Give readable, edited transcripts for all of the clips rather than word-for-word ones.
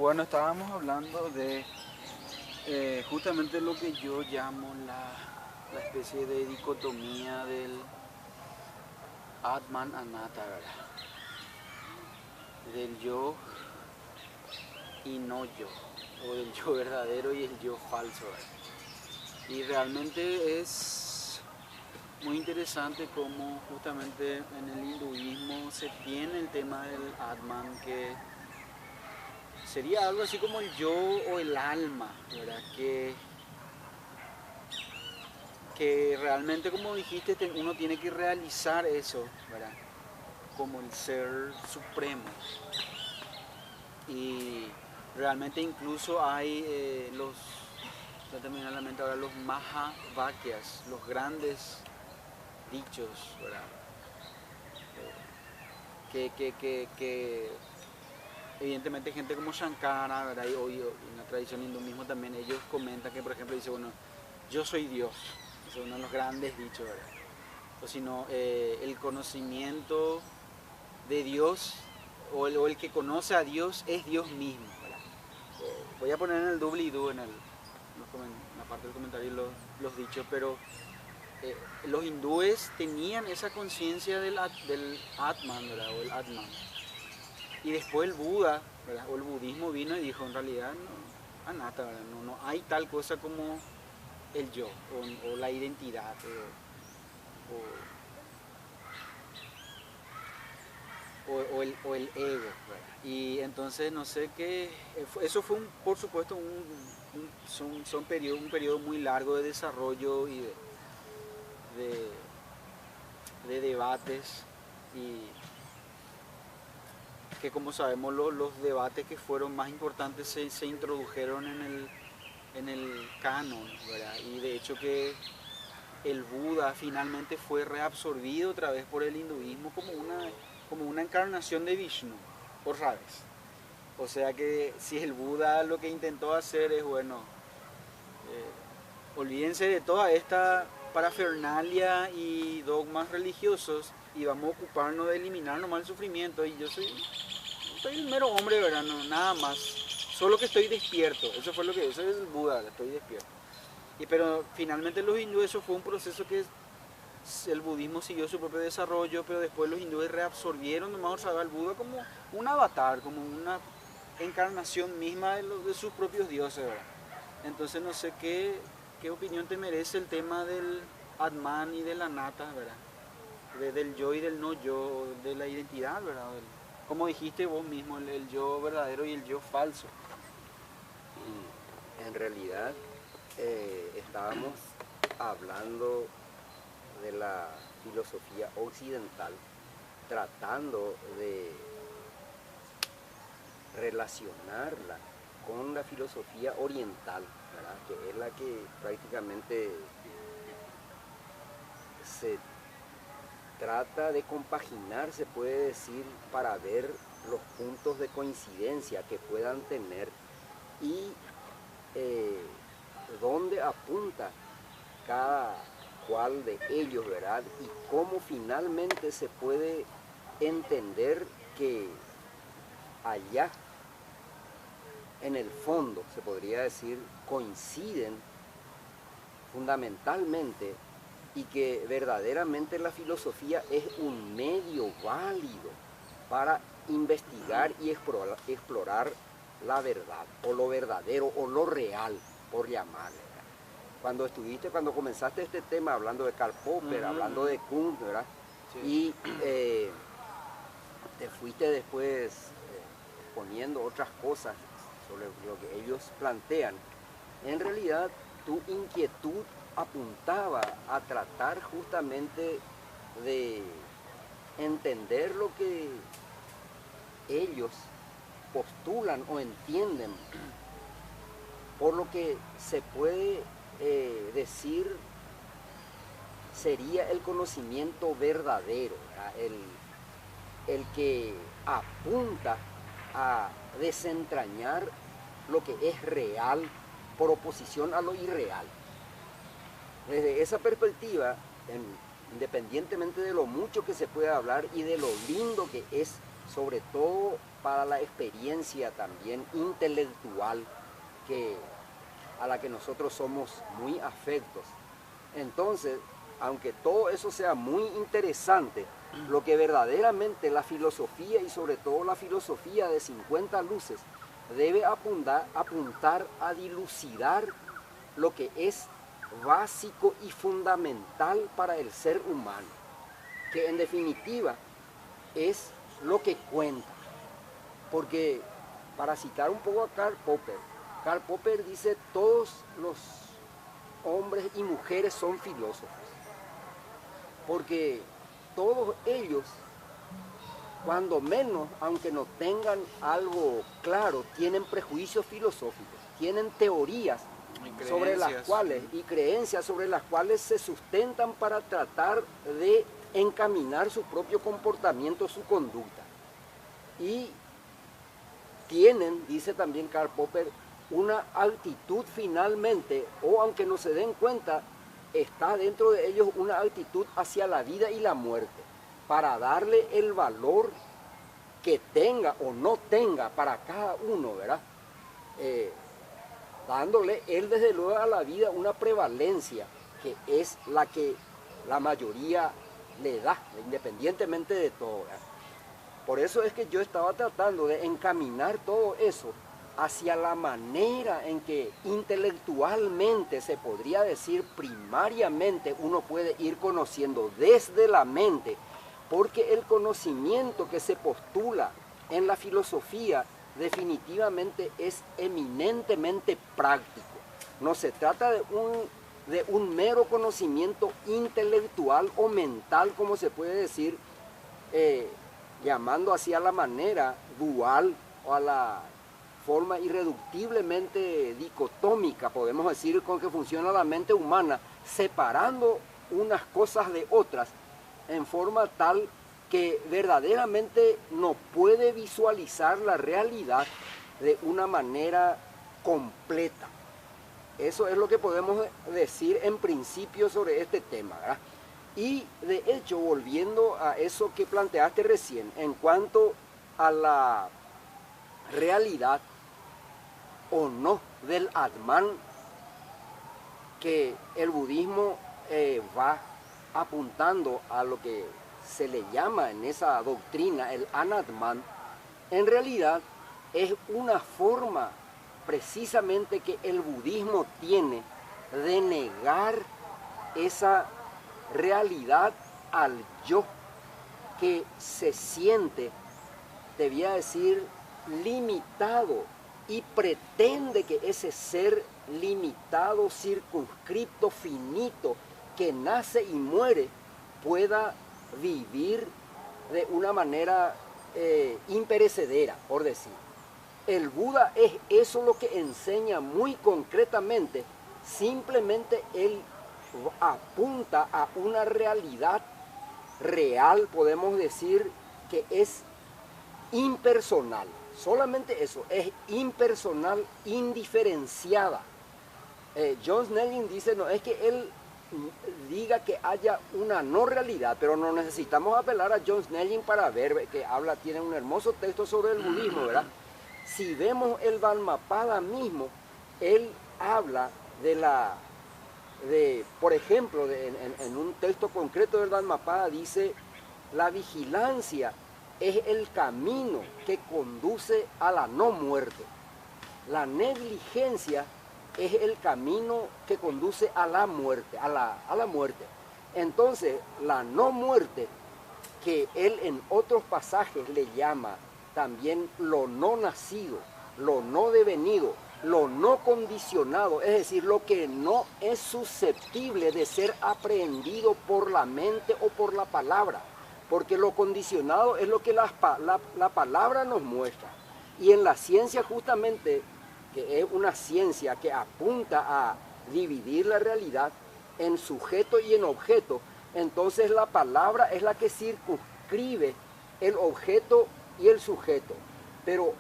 Bueno, estábamos hablando de justamente lo que yo llamo la especie de dicotomía del Atman Anatta, ¿verdad? Del yo y no yo, o del yo verdadero y el yo falso, ¿verdad? Y realmente es muy interesante cómo justamente en el hinduismo se tiene el tema del Atman, que sería algo así como el yo o el alma, ¿verdad? Que realmente, como dijiste, uno tiene que realizar eso, ¿verdad? Como el ser supremo. Y realmente incluso hay ya terminé la mente ahora, los Mahavakyas, los grandes dichos, ¿verdad? Que evidentemente gente como Shankara, ¿verdad? Y hoy en la tradición hindú mismo también ellos comentan que, por ejemplo, dice, bueno, yo soy Dios, es uno de los grandes dichos, ¿verdad? O si no, el conocimiento de Dios o el que conoce a Dios es Dios mismo, ¿verdad? Voy a poner en el doobly-doo en la parte del comentario los dichos, pero los hindúes tenían esa conciencia del Atman, ¿verdad? O el Atman. Y después el Buda, ¿verdad? O el budismo vino y dijo, en realidad, no, anatta, ¿verdad? No hay tal cosa como el yo o la identidad o el ego, ¿verdad? Y entonces no sé qué, eso fue por supuesto un periodo muy largo de desarrollo y de, de debates, y que, como sabemos, los debates que fueron más importantes se introdujeron en el canon, ¿verdad? Y de hecho que el Buda finalmente fue reabsorbido otra vez por el hinduismo como una encarnación de Vishnu, otra vez. O sea que si el Buda lo que intentó hacer es, bueno, olvídense de toda esta parafernalia y dogmas religiosos y vamos a ocuparnos de eliminar nomás el sufrimiento. Y yo soy el mero hombre, ¿verdad? No, nada más. Solo que estoy despierto. Eso es el Buda, estoy despierto. Pero finalmente los hindúes, eso fue un proceso que el budismo siguió su propio desarrollo, pero después los hindúes reabsorbieron nomás al Buda como un avatar, como una encarnación misma de sus propios dioses, ¿verdad? Entonces no sé qué opinión te merece el tema del Atman y de la Nata, ¿verdad? Del yo y del no yo, de la identidad, ¿verdad? Como dijiste vos mismo, el yo verdadero y el yo falso. En realidad estábamos hablando de la filosofía occidental, tratando de relacionarla con la filosofía oriental, ¿verdad? Que es la que prácticamente se trata de compaginar, se puede decir, para ver los puntos de coincidencia que puedan tener y dónde apunta cada cual de ellos, ¿verdad? Y cómo finalmente se puede entender que allá, en el fondo, se podría decir, coinciden fundamentalmente, y que verdaderamente la filosofía es un medio válido para investigar y explorar la verdad, o lo verdadero, o lo real, por llamarle. Cuando comenzaste este tema hablando de Karl Popper, hablando de Kuhn, ¿verdad? Sí. Y te fuiste después poniendo otras cosas sobre lo que ellos plantean. En realidad, tu inquietud apuntaba a tratar justamente de entender lo que ellos postulan o entienden, por lo que se puede decir sería el conocimiento verdadero, el que apunta a desentrañar lo que es real por oposición a lo irreal. Desde esa perspectiva, independientemente de lo mucho que se puede hablar y de lo lindo que es sobre todo para la experiencia también intelectual a la que nosotros somos muy afectos. Entonces, aunque todo eso sea muy interesante, lo que verdaderamente la filosofía y sobre todo la filosofía de 50 luces debe apuntar a dilucidar lo que es básico y fundamental para el ser humano, que en definitiva es lo que cuenta. Porque, para citar un poco a Karl Popper dice: todos los hombres y mujeres son filósofos, porque todos ellos, cuando menos, aunque no tengan algo claro, tienen prejuicios filosóficos, tienen teorías sobre las cuales, y creencias sobre las cuales se sustentan para tratar de encaminar su propio comportamiento, su conducta. Y tienen, dice también Karl Popper, una actitud finalmente, o aunque no se den cuenta, está dentro de ellos una actitud hacia la vida y la muerte, para darle el valor que tenga o no tenga para cada uno, ¿verdad? Dándole él desde luego a la vida una prevalencia que es la que la mayoría le da, independientemente de todo, ¿verdad? Por eso es que yo estaba tratando de encaminar todo eso hacia la manera en que intelectualmente, se podría decir primariamente, uno puede ir conociendo desde la mente, porque el conocimiento que se postula en la filosofía definitivamente es eminentemente práctico. No se trata de un mero conocimiento intelectual o mental, como se puede decir, llamando así a la manera dual o a la forma irreductiblemente dicotómica, podemos decir, con que funciona la mente humana, separando unas cosas de otras en forma tal que verdaderamente no puede visualizar la realidad de una manera completa. Eso es lo que podemos decir en principio sobre este tema, ¿verdad? Y de hecho, volviendo a eso que planteaste recién, en cuanto a la realidad o no del Atman, que el budismo va apuntando a lo que se le llama en esa doctrina el Anatman, en realidad es una forma precisamente que el budismo tiene de negar esa realidad al yo, que se siente, debía decir, limitado, y pretende que ese ser limitado, circunscripto, finito, que nace y muere, pueda vivir de una manera imperecedera, por decir. El Buda es eso lo que enseña muy concretamente. Simplemente él apunta a una realidad real, podemos decir, que es impersonal. Solamente eso, es impersonal, indiferenciada. John Snelling dice, no es que él diga que haya una no realidad, pero no necesitamos apelar a John Snelling para ver que tiene un hermoso texto sobre el budismo, ¿verdad? Si vemos el Dhammapada mismo, él habla por ejemplo, en un texto concreto del Dhammapada dice: la vigilancia es el camino que conduce a la no muerte. La negligencia es el camino que conduce a la muerte, a la muerte. Entonces, la no muerte, que él en otros pasajes le llama también lo no nacido, lo no devenido, lo no condicionado, es decir, lo que no es susceptible de ser aprehendido por la mente o por la palabra, porque lo condicionado es lo que la palabra nos muestra. Y en la ciencia, justamente, que es una ciencia que apunta a dividir la realidad en sujeto y en objeto, entonces la palabra es la que circunscribe el objeto y el sujeto. Pero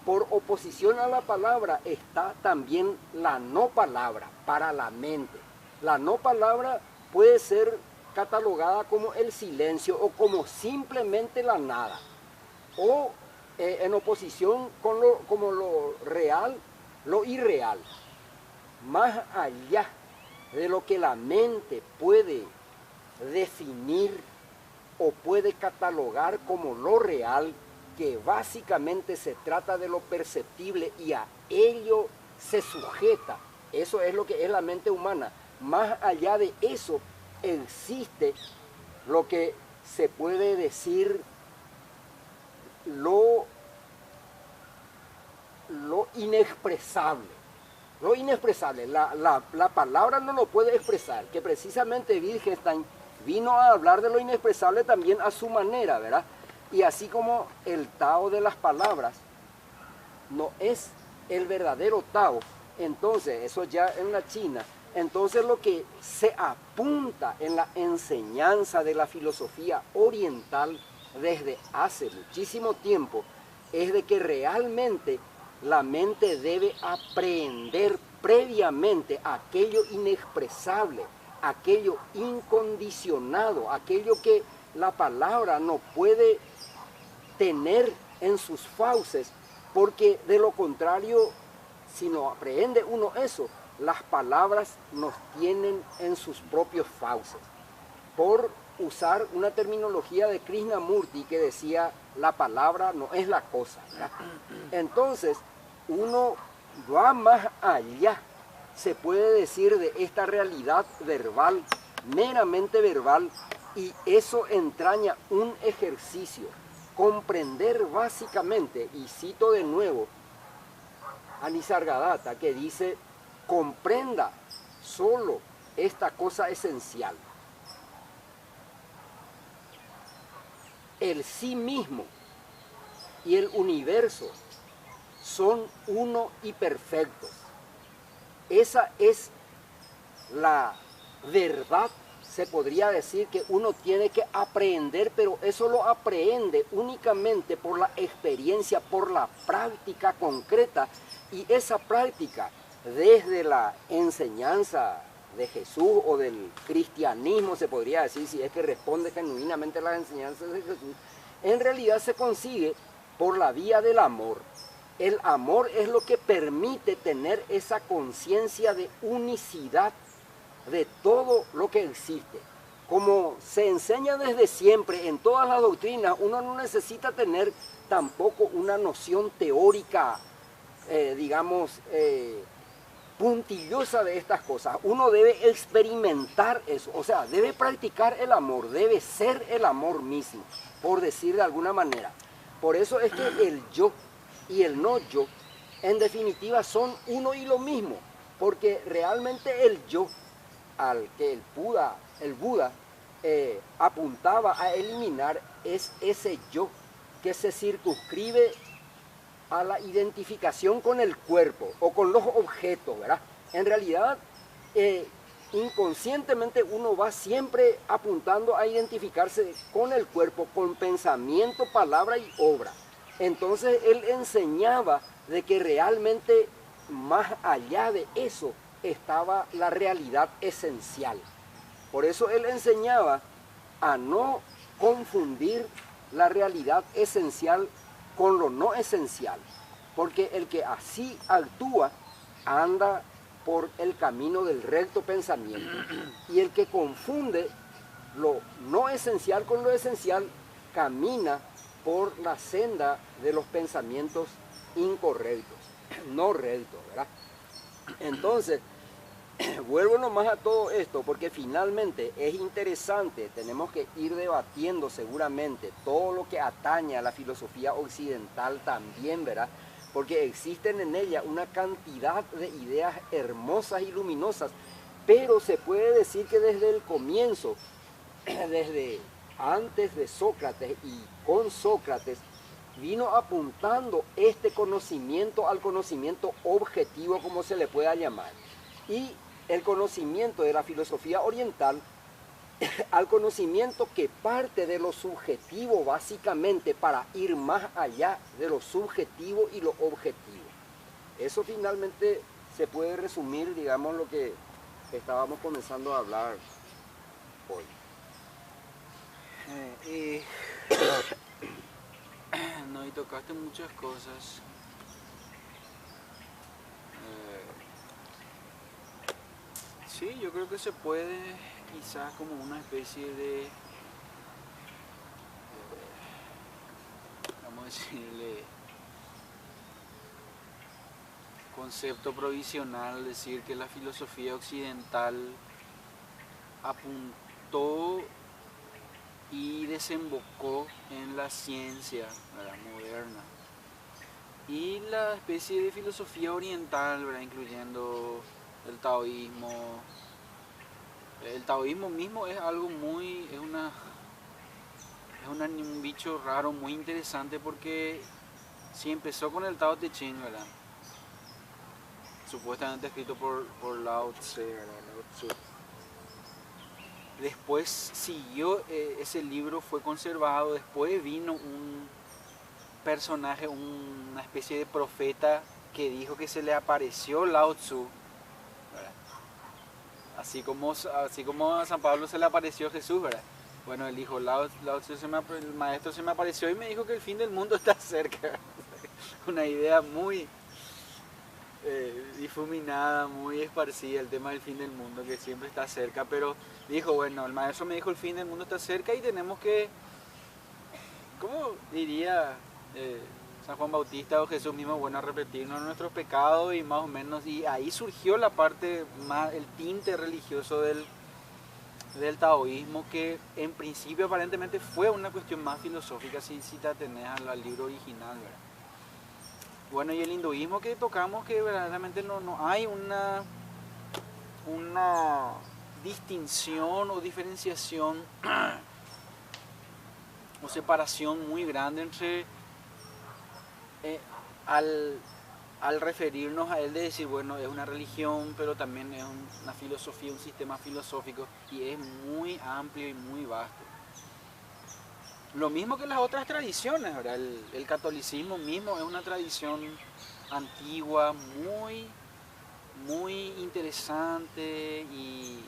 por oposición a la palabra está también la no palabra para la mente. La no palabra puede ser catalogada como el silencio o como simplemente la nada. o en oposición con como lo real, lo irreal. Más allá de lo que la mente puede definir o puede catalogar como lo real, que básicamente se trata de lo perceptible y a ello se sujeta. Eso es lo que es la mente humana. Más allá de eso existe lo que se puede decir lo inexpresable. Lo inexpresable, la palabra no lo puede expresar, que precisamente Wittgenstein vino a hablar de lo inexpresable también a su manera, ¿verdad? Y así como el Tao de las palabras no es el verdadero Tao, entonces, eso ya en la China, entonces lo que se apunta en la enseñanza de la filosofía oriental desde hace muchísimo tiempo es de que realmente la mente debe aprehender previamente aquello inexpresable, aquello incondicionado, aquello que la palabra no puede tener en sus fauces, porque de lo contrario, si no aprehende uno eso, las palabras nos tienen en sus propios fauces. Por usar una terminología de Krishnamurti que decía, la palabra no es la cosa, ¿verdad? Entonces, uno va más allá, se puede decir, de esta realidad verbal, meramente verbal, y eso entraña un ejercicio, comprender básicamente, y cito de nuevo a Nisargadatta, que dice, comprenda solo esta cosa esencial. El sí mismo y el universo son uno y perfectos. Esa es la verdad, se podría decir, que uno tiene que aprehender, pero eso lo aprehende únicamente por la experiencia, por la práctica concreta, y esa práctica desde la enseñanza de Jesús o del cristianismo, se podría decir, si es que responde genuinamente a las enseñanzas de Jesús, en realidad se consigue por la vía del amor. El amor es lo que permite tener esa conciencia de unicidad de todo lo que existe. Como se enseña desde siempre en todas las doctrinas, uno no necesita tener tampoco una noción teórica, puntillosa de estas cosas. Uno debe experimentar eso, o sea, debe practicar el amor, debe ser el amor mismo, por decir de alguna manera. Por eso es que el yo y el no yo, en definitiva, son uno y lo mismo, porque realmente el yo, al que el Buda apuntaba a eliminar, es ese yo que se circunscribe a la identificación con el cuerpo o con los objetos, ¿verdad? En realidad, inconscientemente uno va siempre apuntando a identificarse con el cuerpo, con pensamiento, palabra y obra. Entonces él enseñaba de que realmente más allá de eso estaba la realidad esencial. Por eso él enseñaba a no confundir la realidad esencial con lo no esencial, porque el que así actúa anda por el camino del recto pensamiento, y el que confunde lo no esencial con lo esencial camina por la senda de los pensamientos incorrectos, no rectos, ¿verdad? Entonces, vuelvo nomás a todo esto porque finalmente es interesante, tenemos que ir debatiendo seguramente todo lo que atañe a la filosofía occidental también, ¿verdad? Porque existen en ella una cantidad de ideas hermosas y luminosas, pero se puede decir que desde el comienzo, desde antes de Sócrates y con Sócrates, vino apuntando este conocimiento al conocimiento objetivo, como se le pueda llamar, y el conocimiento de la filosofía oriental al conocimiento que parte de lo subjetivo básicamente para ir más allá de lo subjetivo y lo objetivo. Eso finalmente se puede resumir, digamos, lo que estábamos comenzando a hablar hoy. Bueno, y tocaste muchas cosas. Sí, yo creo que se puede quizás como una especie de, vamos a decirle, concepto provisional, decir que la filosofía occidental apuntó y desembocó en la ciencia, ¿verdad?, moderna, y la especie de filosofía oriental, ¿verdad?, incluyendo el taoísmo. El taoísmo mismo es algo muy, un bicho raro, muy interesante, porque si empezó con el Tao Te Ching, ¿verdad?, supuestamente escrito por Lao Tse, ¿verdad?, Lao Tzu. Después siguió, ese libro fue conservado, después vino un personaje, una especie de profeta que dijo que se le apareció Lao Tzu, ¿verdad? Así como a San Pablo se le apareció Jesús, ¿verdad? Bueno, él dijo, Lao Tzu el maestro se me apareció y me dijo que el fin del mundo está cerca. Una idea muy difuminada, muy esparcida, el tema del fin del mundo, que siempre está cerca, pero dijo, bueno, el maestro me dijo el fin del mundo está cerca y tenemos que, ¿cómo diría San Juan Bautista o Jesús mismo? Bueno, repetirnos nuestros pecados y más o menos, y ahí surgió la parte más, el tinte religioso del taoísmo, que en principio aparentemente fue una cuestión más filosófica si te atenés al libro original, ¿verdad? Bueno, y el hinduismo que tocamos, que verdaderamente no hay una distinción o diferenciación o separación muy grande entre al referirnos a él, de decir, bueno, es una religión, pero también es una filosofía, un sistema filosófico, y es muy amplio y muy vasto. Lo mismo que las otras tradiciones, ¿verdad? El catolicismo mismo es una tradición antigua, muy, muy interesante, y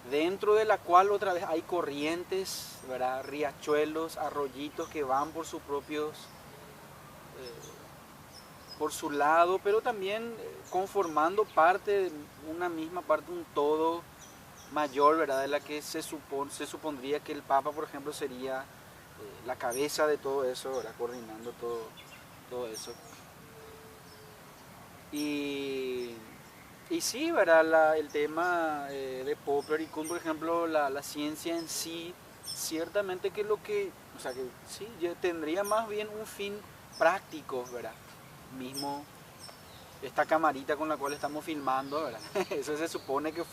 dentro de la cual otra vez hay corrientes, ¿verdad?, riachuelos, arroyitos que van por sus propios, por su lado, pero también conformando parte, una misma parte, un todo mayor, ¿verdad?, de la que se supondría que el Papa, por ejemplo, sería la cabeza de todo eso, ¿verdad?, coordinando todo eso. Y sí, ¿verdad?, el tema de Popper y Kuhn, por ejemplo, la ciencia en sí, ciertamente que o sea, que sí, tendría más bien un fin práctico, ¿verdad? Mismo esta camarita con la cual estamos filmando, ¿verdad? Eso se supone que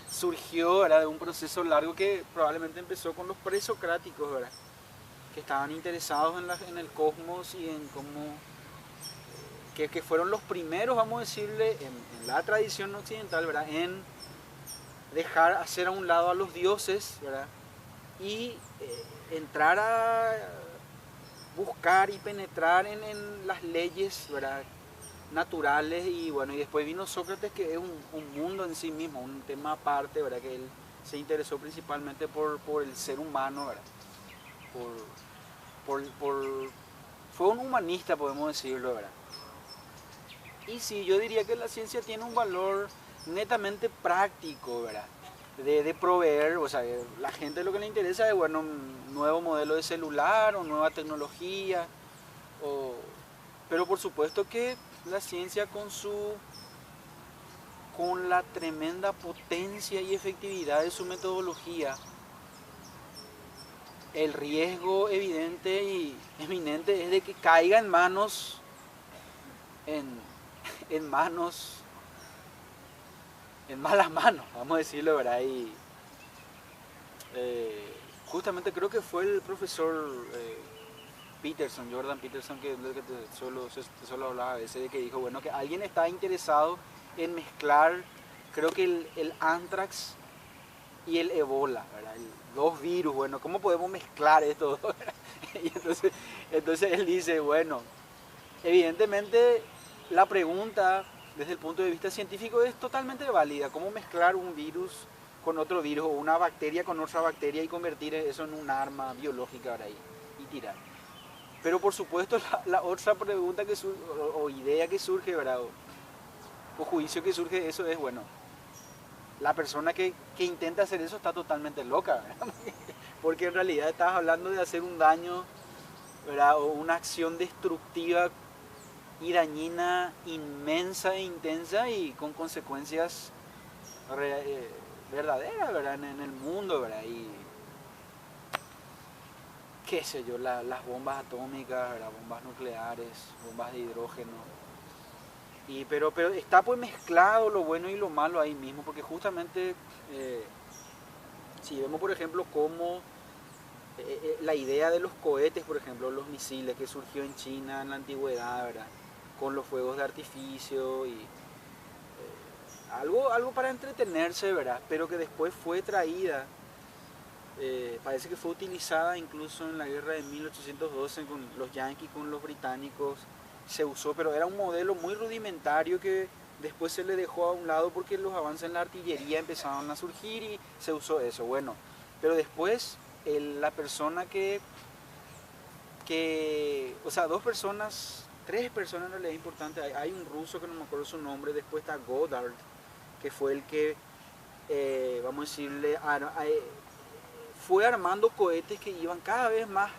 surgió, ¿verdad?, de un proceso largo que probablemente empezó con los presocráticos, ¿verdad?, que estaban interesados en el cosmos y en cómo, que fueron los primeros, vamos a decirle, en la tradición occidental, ¿verdad?, en dejar hacer a un lado a los dioses, ¿verdad?, y entrar a buscar y penetrar en las leyes, ¿verdad?, naturales. Y bueno, y después vino Sócrates, que es un mundo en sí mismo, un tema aparte, ¿verdad?, que él se interesó principalmente por el ser humano, ¿verdad?, fue un humanista, podemos decirlo, ¿verdad? Y sí, yo diría que la ciencia tiene un valor netamente práctico, ¿verdad?, de proveer, o sea, la gente lo que le interesa es, bueno, un nuevo modelo de celular o nueva tecnología, pero por supuesto que la ciencia con la tremenda potencia y efectividad de su metodología, el riesgo evidente y eminente es de que caiga en manos, en malas manos, vamos a decirlo, ¿verdad? Y justamente creo que fue el profesor Peterson, Jordan Peterson, que solo hablaba a veces, de que dijo, bueno, que alguien está interesado en mezclar, creo que el anthrax y el ébola, ¿verdad?, dos virus, bueno, ¿cómo podemos mezclar esto? Y entonces él dice, bueno, evidentemente la pregunta desde el punto de vista científico es totalmente válida. ¿Cómo mezclar un virus con otro virus, o una bacteria con otra bacteria, y convertir eso en un arma biológica, ¿verdad?, y tirar? Pero por supuesto la otra pregunta que surge, o idea que surge, ¿verdad? O juicio que surge de eso es, bueno, la persona que intenta hacer eso está totalmente loca, ¿verdad? Porque en realidad estás hablando de hacer un daño, ¿verdad? O una acción destructiva y dañina, inmensa e intensa y con consecuencias verdaderas, ¿verdad? En el mundo, ¿verdad? Y qué sé yo, las bombas atómicas, ¿verdad? Bombas nucleares, bombas de hidrógeno. Pero está pues mezclado lo bueno y lo malo ahí mismo, porque justamente si vemos por ejemplo cómo la idea de los cohetes, por ejemplo, los misiles que surgió en China en la antigüedad, ¿verdad? Con los fuegos de artificio y algo para entretenerse, ¿verdad? Pero que después fue traída, parece que fue utilizada incluso en la guerra de 1812 con los yanquis, con los británicos, se usó, pero era un modelo muy rudimentario que después se le dejó a un lado porque los avances en la artillería empezaron a surgir y se usó eso, bueno, pero después la persona o sea, tres personas en realidad importantes, hay un ruso que no me acuerdo su nombre, después está Goddard, que fue el que, vamos a decirle, fue armando cohetes que iban cada vez más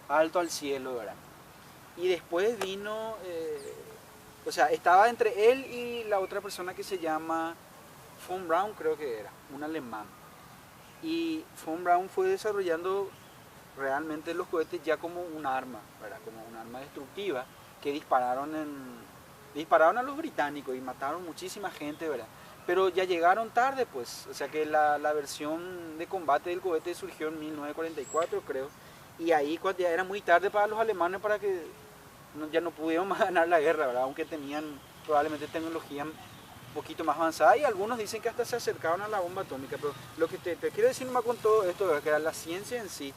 alto al cielo, ¿verdad? Y después vino, o sea, estaba entre él y la otra persona que se llama von Braun, creo que era, un alemán. Y von Braun fue desarrollando realmente los cohetes ya como un arma, ¿verdad? Como un arma destructiva que dispararon a los británicos y mataron muchísima gente, ¿verdad? Pero ya llegaron tarde, pues, o sea que la versión de combate del cohete surgió en 1944, creo, y ahí ya era muy tarde para los alemanes para que ya no pudieron más ganar la guerra, ¿verdad? Aunque tenían probablemente tecnología un poquito más avanzada y algunos dicen que hasta se acercaron a la bomba atómica, pero lo que te quiero decir más con todo esto es que era la ciencia en sí.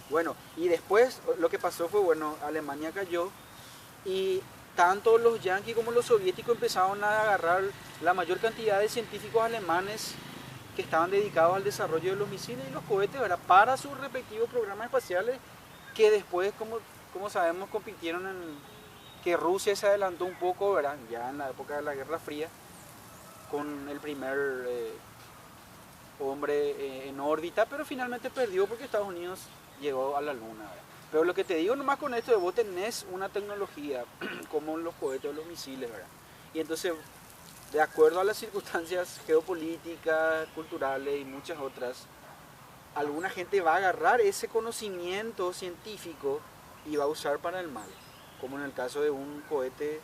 Bueno, y después lo que pasó fue, bueno, Alemania cayó y tanto los yanquis como los soviéticos empezaron a agarrar la mayor cantidad de científicos alemanes que estaban dedicados al desarrollo de los misiles y los cohetes, ¿verdad? Para sus respectivos programas espaciales que después, como sabemos, compitieron que Rusia se adelantó un poco, ¿verdad? Ya en la época de la Guerra Fría, con el primer hombre en órbita, pero finalmente perdió porque Estados Unidos llegó a la Luna, ¿verdad? Pero lo que te digo nomás con esto, vos tenés una tecnología como los cohetes o los misiles, ¿verdad? Y entonces, de acuerdo a las circunstancias geopolíticas, culturales y muchas otras, alguna gente va a agarrar ese conocimiento científico y va a usar para el mal, como en el caso de un cohete,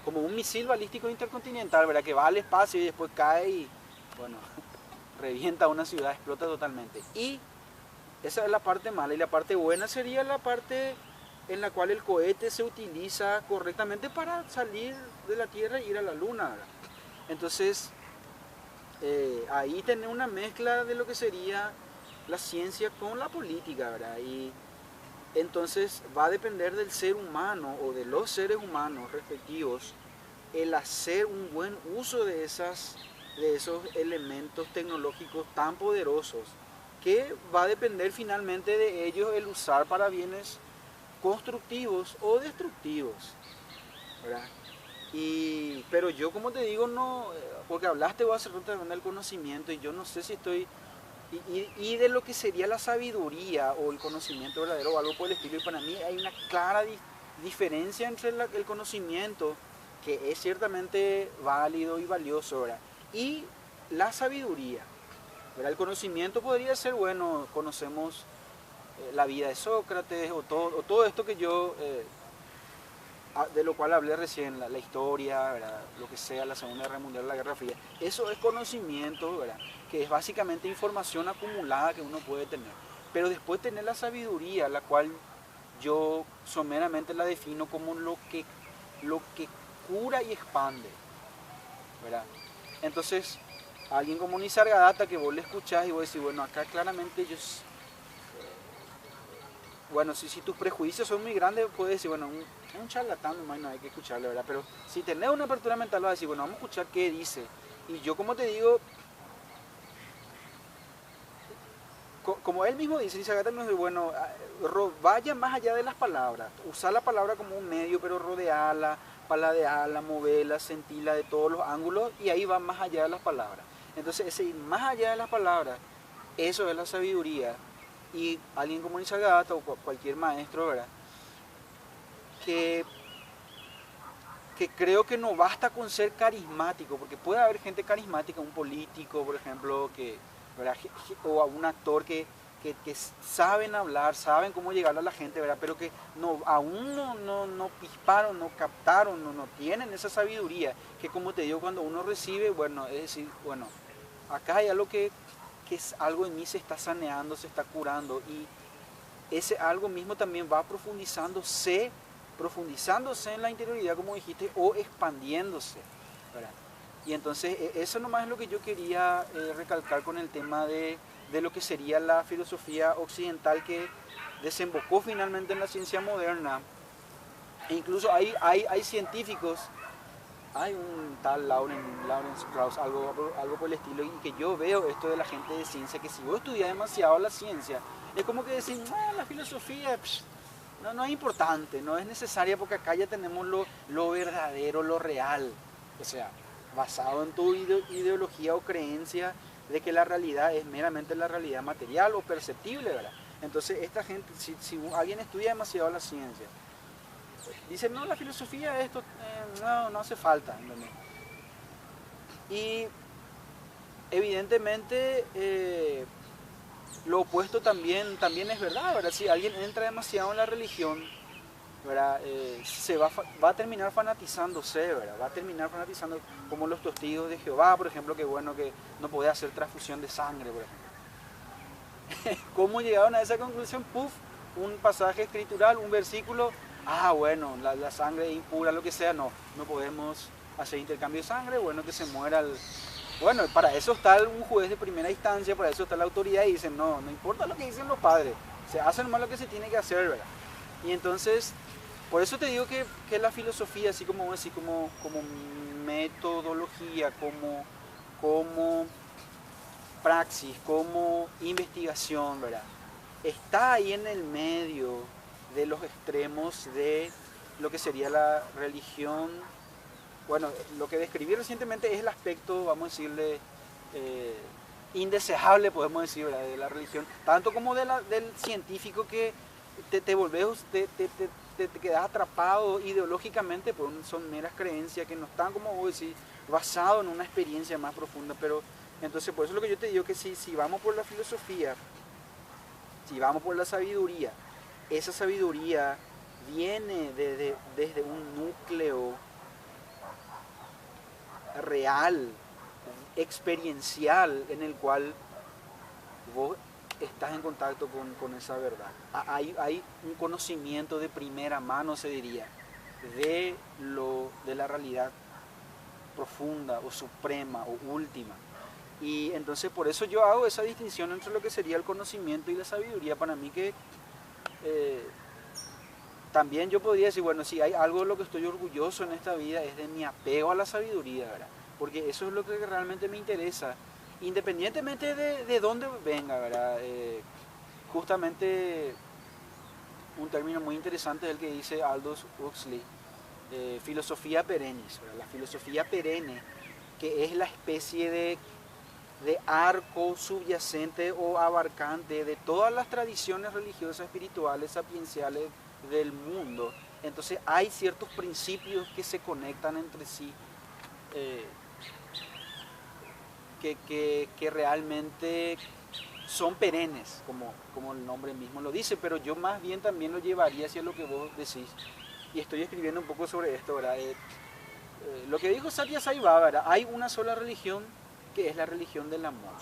como un misil balístico intercontinental, ¿verdad? Que va al espacio y después cae y, bueno, revienta una ciudad, explota totalmente. Y esa es la parte mala, y la parte buena sería la parte en la cual el cohete se utiliza correctamente para salir de la Tierra e ir a la Luna, ¿verdad? Entonces, ahí tener una mezcla de lo que sería la ciencia con la política, ¿verdad? Y entonces va a depender del ser humano o de los seres humanos respectivos el hacer un buen uso de esos elementos tecnológicos tan poderosos, que va a depender finalmente de ellos el usar para bienes constructivos o destructivos, ¿verdad? Pero yo, como te digo, no, porque hablaste vos hace rato también del conocimiento y yo no sé si estoy, y de lo que sería la sabiduría o el conocimiento verdadero o algo por el estilo, y para mí hay una clara diferencia entre el conocimiento, que es ciertamente válido y valioso, ¿verdad? Y la sabiduría, ¿verdad? El conocimiento podría ser, bueno, conocemos la vida de Sócrates o todo esto que yo, de lo cual hablé recién, la historia, ¿verdad? Lo que sea, la Segunda Guerra Mundial, la Guerra Fría. Eso es conocimiento, ¿verdad? Que es básicamente información acumulada que uno puede tener. Pero después tener la sabiduría, la cual yo someramente la defino como lo que cura y expande, ¿verdad? Entonces, alguien como Nisargadatta, que vos le escuchás y vos decís, bueno, acá claramente ellos, bueno, si tus prejuicios son muy grandes, puedes decir, bueno, un charlatán nomás no hay que escucharle, ¿verdad? Pero si tenés una apertura mental, vas a decir, bueno, vamos a escuchar qué dice. Y yo, como te digo, como él mismo dice Agatha, bueno, vaya más allá de las palabras, usar la palabra como un medio, pero rodearla, paladearla, moverla, sentirla de todos los ángulos, y ahí va más allá de las palabras. Entonces ese ir más allá de las palabras, eso es la sabiduría. Y alguien como Nisargadatta o cualquier maestro, ¿verdad? Que creo que no basta con ser carismático, porque puede haber gente carismática, un político, por ejemplo, ¿verdad? O un actor que saben hablar, saben cómo llegarle a la gente, ¿verdad? Pero que aún no pisparon, no captaron, no tienen esa sabiduría, que como te digo, cuando uno recibe, bueno, es decir, bueno, acá hay algo que es algo en mí se está saneando, se está curando, y ese algo mismo también va profundizándose en la interioridad, como dijiste, o expandiéndose, ¿verdad? Y entonces eso nomás es lo que yo quería recalcar con el tema de lo que sería la filosofía occidental que desembocó finalmente en la ciencia moderna. E incluso hay científicos, hay un tal Lawrence Krauss, algo por el estilo, y que yo veo esto de la gente de ciencia, que si vos estudias demasiado la ciencia, es como que decir, la filosofía no es importante, no es necesaria, porque acá ya tenemos lo verdadero, lo real. O sea, basado en tu ideología o creencia de que la realidad es meramente la realidad material o perceptible, ¿verdad? Entonces esta gente, si alguien estudia demasiado la ciencia, dice, no, la filosofía, esto no hace falta, ¿entendés? Y evidentemente lo opuesto también es verdad, ¿verdad? Si alguien entra demasiado en la religión, ¿verdad? Se va a terminar fanatizándose, ¿verdad? Va a terminar fanatizando, como los testigos de Jehová, por ejemplo, que bueno, que no podía hacer transfusión de sangre, por ejemplo. ¿Cómo llegaron a esa conclusión? Puf, un pasaje escritural, un versículo, bueno, la sangre impura, lo que sea, no podemos hacer intercambio de sangre, bueno, que se muera el... Bueno, para eso está un juez de primera instancia, para eso está la autoridad, y dicen, no importa lo que dicen los padres, se hace nomás lo que se tiene que hacer, ¿verdad? Y entonces, por eso te digo que la filosofía, así como metodología, como praxis, como investigación, ¿verdad? Está ahí en el medio de los extremos de lo que sería la religión. Bueno, lo que describí recientemente es el aspecto, vamos a decirle, indeseable, podemos decir, ¿verdad? De la religión, tanto como del científico, que te volvés, te quedas atrapado ideológicamente, pues son meras creencias que no están, como vos decís, basado en una experiencia más profunda. Pero entonces, por eso es lo que yo te digo, que si vamos por la filosofía, si vamos por la sabiduría, esa sabiduría viene desde un núcleo real, experiencial, en el cual vos estás en contacto con esa verdad. Hay un conocimiento de primera mano, se diría, de la realidad profunda o suprema o última. Y entonces por eso yo hago esa distinción entre lo que sería el conocimiento y la sabiduría. Para mí que también yo podría decir, bueno, si hay algo de lo que estoy orgulloso en esta vida es de mi apego a la sabiduría, ¿verdad? Porque eso es lo que realmente me interesa, independientemente de dónde venga, ¿verdad? Justamente un término muy interesante es el que dice Aldous Huxley, filosofía perennis, ¿verdad? La filosofía perenne, que es la especie de arco subyacente o abarcante de todas las tradiciones religiosas, espirituales, sapienciales del mundo. Entonces hay ciertos principios que se conectan entre sí, que realmente son perennes, como el nombre mismo lo dice, pero yo más bien también lo llevaría hacia lo que vos decís, y estoy escribiendo un poco sobre esto, ¿verdad? Lo que dijo Satya Sai Baba, ¿verdad? Hay una sola religión, que es la religión del amor.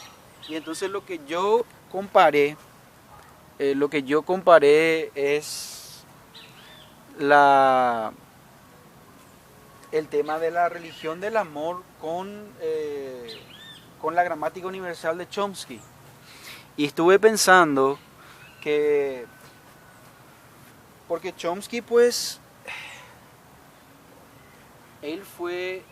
Y entonces lo que yo comparé es el tema de la religión del amor con la gramática universal de Chomsky. Y estuve pensando que, porque Chomsky, pues, él fue